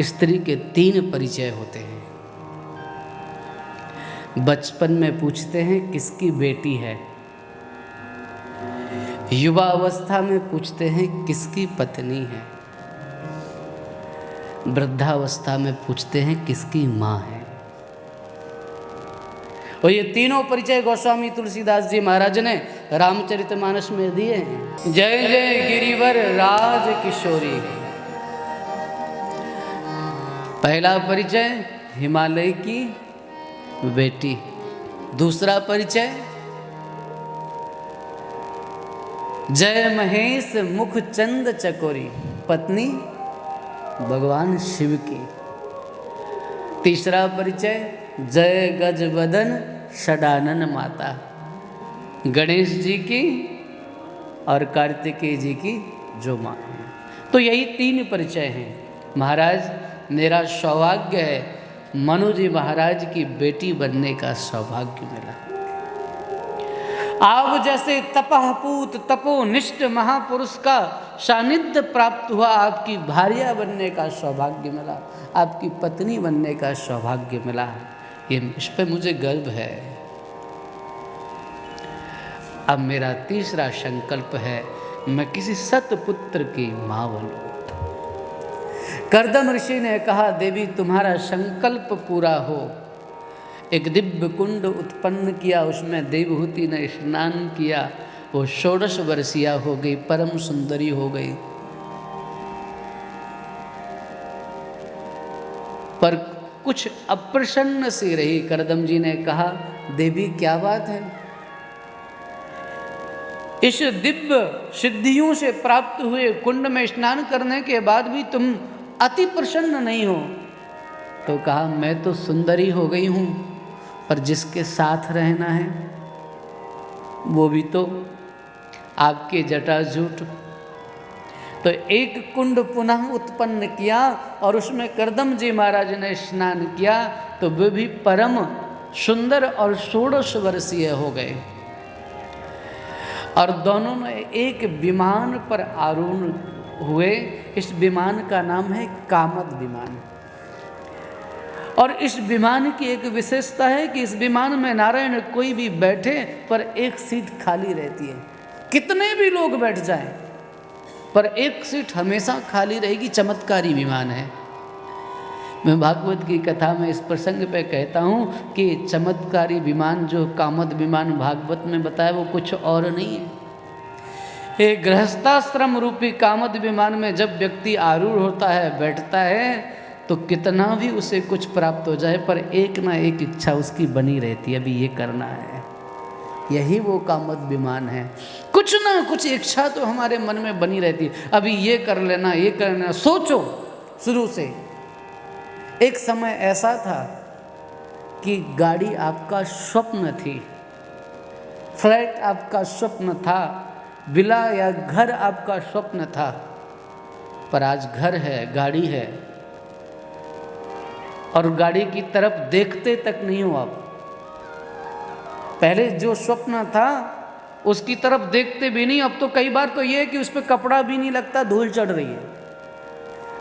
स्त्री के 3 परिचय होते हैं। बचपन में पूछते हैं किसकी बेटी है, युवा अवस्था में पूछते हैं किसकी पत्नी है, वृद्धावस्था में पूछते हैं किसकी माँ है। और ये तीनों परिचय गोस्वामी तुलसीदास जी महाराज ने रामचरितमानस में दिए हैं। जय जय गिरिवर राज किशोरी। पहला परिचय हिमालय की बेटी, दूसरा परिचय जय महेश मुख चंद चकोरी, पत्नी भगवान शिव की। तीसरा परिचय जय गजवदन षडानन माता, गणेश जी की और कार्तिकेय जी की जो माँ है। तो यही 3 परिचय हैं। महाराज मेरा सौभाग्य है, मनु जी महाराज की बेटी बनने का सौभाग्य मिला। आप जैसे तपहपूत तपोनिष्ठ महापुरुष का सानिध्य प्राप्त हुआ, आपकी भार्या बनने का सौभाग्य मिला, आपकी पत्नी बनने का सौभाग्य मिला। ये इस पे मुझे गर्व है। अब मेरा तीसरा संकल्प है, मैं किसी सतपुत्र की माँ बनूं। कर्दम ऋषि ने कहा, देवी तुम्हारा संकल्प पूरा हो। एक दिव्य कुंड उत्पन्न किया, उसमें देवहूति ने स्नान किया, वो 16 वर्षीय हो गई, परम सुंदरी हो गई। पर कुछ अप्रसन्न सी रही। कर्दम जी ने कहा, देवी क्या बात है, इस दिव्य सिद्धियों से प्राप्त हुए कुंड में स्नान करने के बाद भी तुम अति प्रसन्न नहीं हो। तो कहा, मैं तो सुंदरी हो गई हूँ, पर जिसके साथ रहना है वो भी तो आपके जटाजूट। तो एक कुंड पुनः उत्पन्न किया और उसमें कर्दम जी महाराज ने स्नान किया, तो वे भी परम सुंदर और 16 वर्षीय हो गए। और दोनों ने एक विमान पर आरूढ़ हुए। इस विमान का नाम है कामद विमान। और इस विमान की एक विशेषता है कि इस विमान में नारायण कोई भी बैठे पर एक सीट खाली रहती है। कितने भी लोग बैठ जाएं पर एक सीट हमेशा खाली रहेगी। चमत्कारी विमान है। मैं भागवत की कथा में इस प्रसंग पे कहता हूँ कि चमत्कारी विमान जो कामद विमान भागवत में बताया वो कुछ और नहीं है। ये गृहस्थाश्रम रूपी कामद विमान में जब व्यक्ति आरूढ़ होता है, बैठता है, तो कितना भी उसे कुछ प्राप्त हो जाए पर एक ना एक इच्छा उसकी बनी रहती है, अभी ये करना है। यही वो कामद विमान है। कुछ ना कुछ इच्छा तो हमारे मन में बनी रहती है, अभी ये कर लेना, ये कर लेना। सोचो, शुरू से एक समय ऐसा था कि गाड़ी आपका स्वप्न थी, फ्लैट आपका स्वप्न था, विला या घर आपका स्वप्न था, पर आज घर है, गाड़ी है और गाड़ी की तरफ देखते तक नहीं हो आप। पहले जो स्वप्न था उसकी तरफ देखते भी नहीं। अब तो कई बार तो ये है कि उस पर कपड़ा भी नहीं लगता, धूल चढ़ रही है।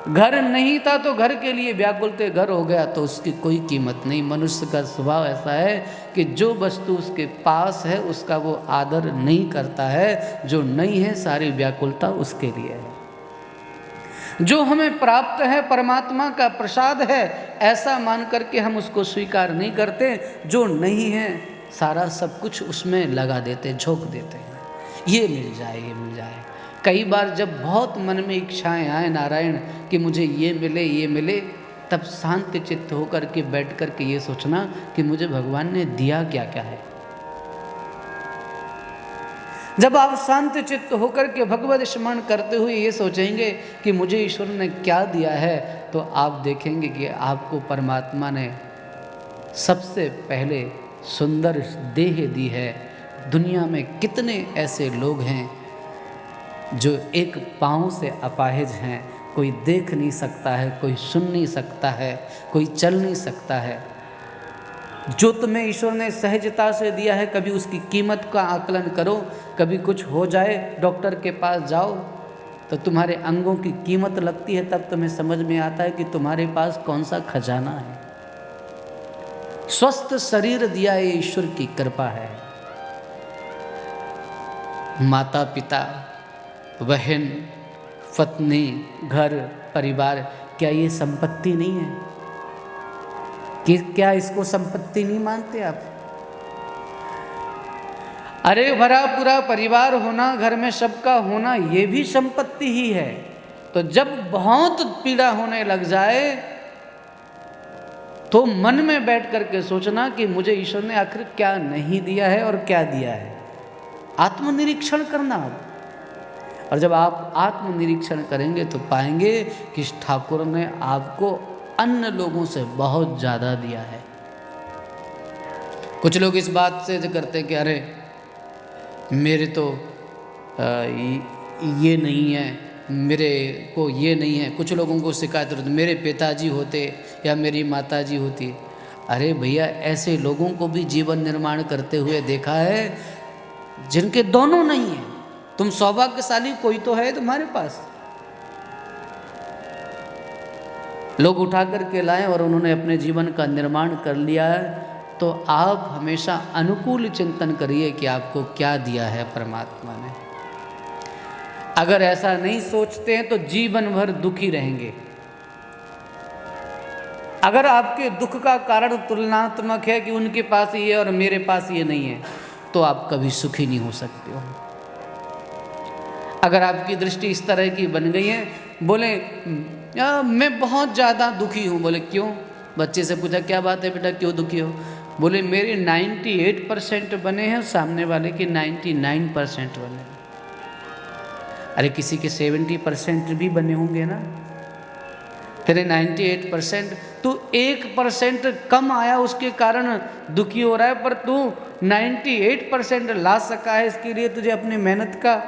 घर नहीं था तो घर के लिए व्याकुल थे, घर हो गया तो उसकी कोई कीमत नहीं। मनुष्य का स्वभाव ऐसा है कि जो वस्तु उसके पास है उसका वो आदर नहीं करता है, जो नहीं है सारी व्याकुलता उसके लिए है। जो हमें प्राप्त है परमात्मा का प्रसाद है, ऐसा मान करके हम उसको स्वीकार नहीं करते। जो नहीं है सारा सब कुछ उसमें लगा देते, झोंक देते हैं, ये मिल जाए, ये मिल जाए। कई बार जब बहुत मन में इच्छाएं आए नारायण कि मुझे ये मिले, ये मिले, तब शांत चित्त होकर के बैठ कर के ये सोचना कि मुझे भगवान ने दिया क्या क्या है। जब आप शांत चित्त होकर के भगवत स्मरण करते हुए ये सोचेंगे कि मुझे ईश्वर ने क्या दिया है, तो आप देखेंगे कि आपको परमात्मा ने सबसे पहले सुंदर देह दी है। दुनिया में कितने ऐसे लोग हैं जो एक पाँव से अपाहिज हैं, कोई देख नहीं सकता है, कोई सुन नहीं सकता है, कोई चल नहीं सकता है। जो तुम्हें ईश्वर ने सहजता से दिया है, कभी उसकी कीमत का आकलन करो। कभी कुछ हो जाए, डॉक्टर के पास जाओ, तो तुम्हारे अंगों की कीमत लगती है, तब तुम्हें समझ में आता है कि तुम्हारे पास कौन सा खजाना है। स्वस्थ शरीर दिया ये ईश्वर की कृपा है। माता पिता, बहन, पत्नी, घर, परिवार, क्या ये संपत्ति नहीं है? कि क्या इसको संपत्ति नहीं मानते आप? अरे भरा पूरा परिवार होना, घर में सबका होना, ये भी संपत्ति ही है। तो जब बहुत पीड़ा होने लग जाए तो मन में बैठ करके सोचना कि मुझे ईश्वर ने आखिर क्या नहीं दिया है और क्या दिया है। आत्मनिरीक्षण करना। और जब आप आत्मनिरीक्षण करेंगे तो पाएंगे कि इस ठाकुर ने आपको अन्य लोगों से बहुत ज़्यादा दिया है। कुछ लोग इस बात से जो करते कि अरे मेरे तो ये नहीं है, मेरे को ये नहीं है। कुछ लोगों को शिकायत होती, मेरे पिताजी होते या मेरी माताजी होती। अरे भैया, ऐसे लोगों को भी जीवन निर्माण करते हुए देखा है जिनके दोनों नहीं है। तुम सौभाग्यशाली, कोई तो है तुम्हारे पास। लोग उठा करके लाए और उन्होंने अपने जीवन का निर्माण कर लिया है। तो आप हमेशा अनुकूल चिंतन करिए कि आपको क्या दिया है परमात्मा ने। अगर ऐसा नहीं सोचते हैं तो जीवन भर दुखी रहेंगे। अगर आपके दुख का कारण तुलनात्मक है कि उनके पास ये और मेरे पास ये नहीं है, तो आप कभी सुखी नहीं हो सकते हो। अगर आपकी दृष्टि इस तरह की बन गई है, बोले मैं बहुत ज़्यादा दुखी हूँ। बोले क्यों? बच्चे से पूछा क्या बात है बेटा, क्यों दुखी हो? बोले मेरे 98% बने हैं, सामने वाले के 99% बने। अरे किसी के 70% भी बने होंगे ना। तेरे 98%, तू 1% कम आया उसके कारण दुखी हो रहा है, पर तू 98% ला सका है, इसके लिए तुझे अपनी मेहनत का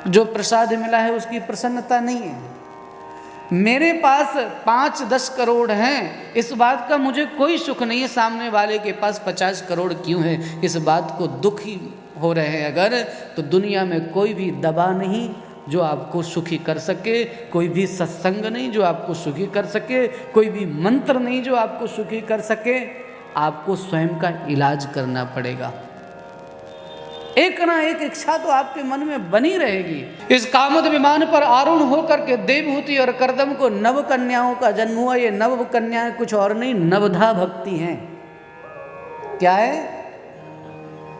जो प्रसाद मिला है उसकी प्रसन्नता नहीं है। मेरे पास 5-10 करोड़ हैं, इस बात का मुझे कोई सुख नहीं है। सामने वाले के पास 50 करोड़ क्यों है, इस बात को दुखी हो रहे हैं अगर, तो दुनिया में कोई भी दवा नहीं जो आपको सुखी कर सके, कोई भी सत्संग नहीं जो आपको सुखी कर सके, कोई भी मंत्र नहीं जो आपको सुखी कर सके। आपको स्वयं का इलाज करना पड़ेगा। एक ना एक इच्छा तो आपके मन में बनी रहेगी। इस कामद विमान पर आरूढ़ होकर के देवहूति और करदम को नव कन्याओं का जन्म हुआ। ये नव कन्याएं कुछ और नहीं, नवधा भक्ति हैं। क्या है?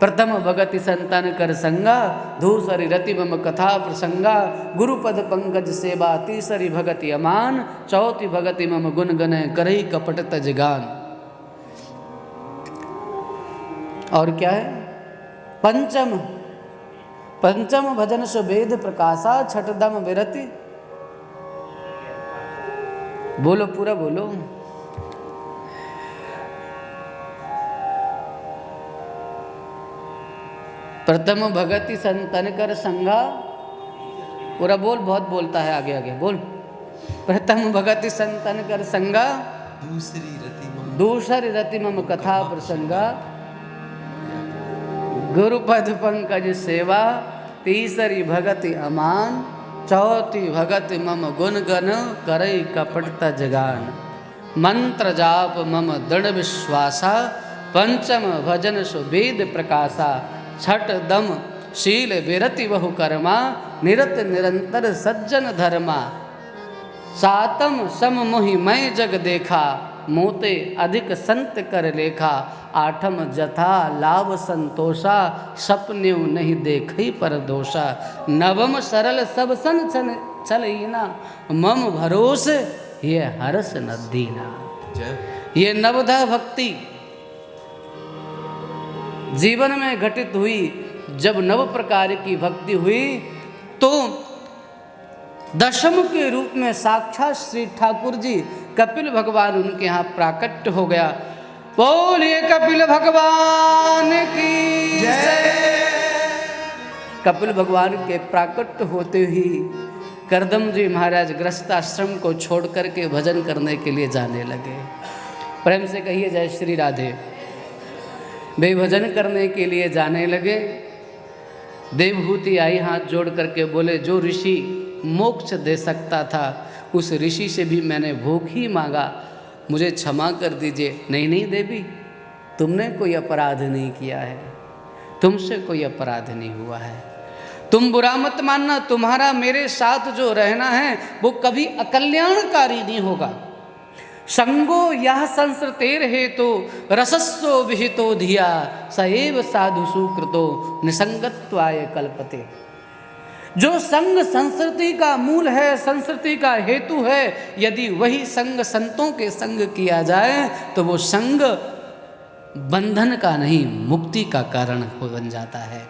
प्रथम भगति संतन कर संगा, दूसरी रति मम कथा प्रसंगा, गुरुपद पंकज सेवा, तीसरी भगति अमान, चौथी भगति मम गुण गण करही कपट तजगान। और क्या है? पंचम भजन सुवेद प्रकाशा, छठदम विरति। बोलो, पूरा बोलो। प्रथम भगति संतन कर संगा, पूरा बोल, बहुत बोलता है, आगे आगे बोल। प्रथम भगति संतन कर संगा, दूसरी रति मम कथा प्रसंगा, गुरुपद पंकज सेवा, तीसरी भगति अमान, चौथी भगति मम गुण गण करई कपट तजगान। मंत्र जाप मम दृढ़ विश्वासा, पंचम भजन सुवेद प्रकाशा, छठ दम शील विरति बहु कर्मा, निरत निरंतर सज्जन धर्मा, सातम सम मोहि मैं जग देखा, मोते अधिक संत कर लेखा, आठम जथा लाभ संतोषा, सपने नहीं देखई पर दोषा, नवम सरल सब सन चलईना, मम भरोस ये हरस न दीना। ये नवधा भक्ति जीवन में घटित हुई। जब नव प्रकार की भक्ति हुई तो दशम के रूप में साक्षात श्री ठाकुर जी कपिल भगवान उनके यहाँ प्राकट्य हो गया। बोलिए कपिल भगवान की जय। कपिल भगवान के प्राकट्य होते ही करदम जी महाराज गृहस्थ आश्रम को छोड़ करके भजन करने के लिए जाने लगे। प्रेम से कहिए जय श्री राधे। वे भजन करने के लिए जाने लगे देवहूति आई हाथ जोड़ करके बोले, जो ऋषि मोक्ष दे सकता था उस ऋषि से भी मैंने भोग ही मांगा, मुझे क्षमा कर दीजिए। नहीं नहीं देवी, तुमने कोई अपराध नहीं किया है, तुमसे कोई अपराध नहीं हुआ है, तुम बुरा मत मानना, तुम्हारा मेरे साथ जो रहना है वो कभी अकल्याणकारी नहीं होगा। संगो यह संसृतेर हेतु रसस्व विहितो धिया सएव साधु सुकृतो निसंगत्वाय कल्पते। जो संग संस्कृति का मूल है, संस्कृति का हेतु है, यदि वही संग संतों के संग किया जाए तो वो संग बंधन का नहीं मुक्ति का कारण बन जाता है।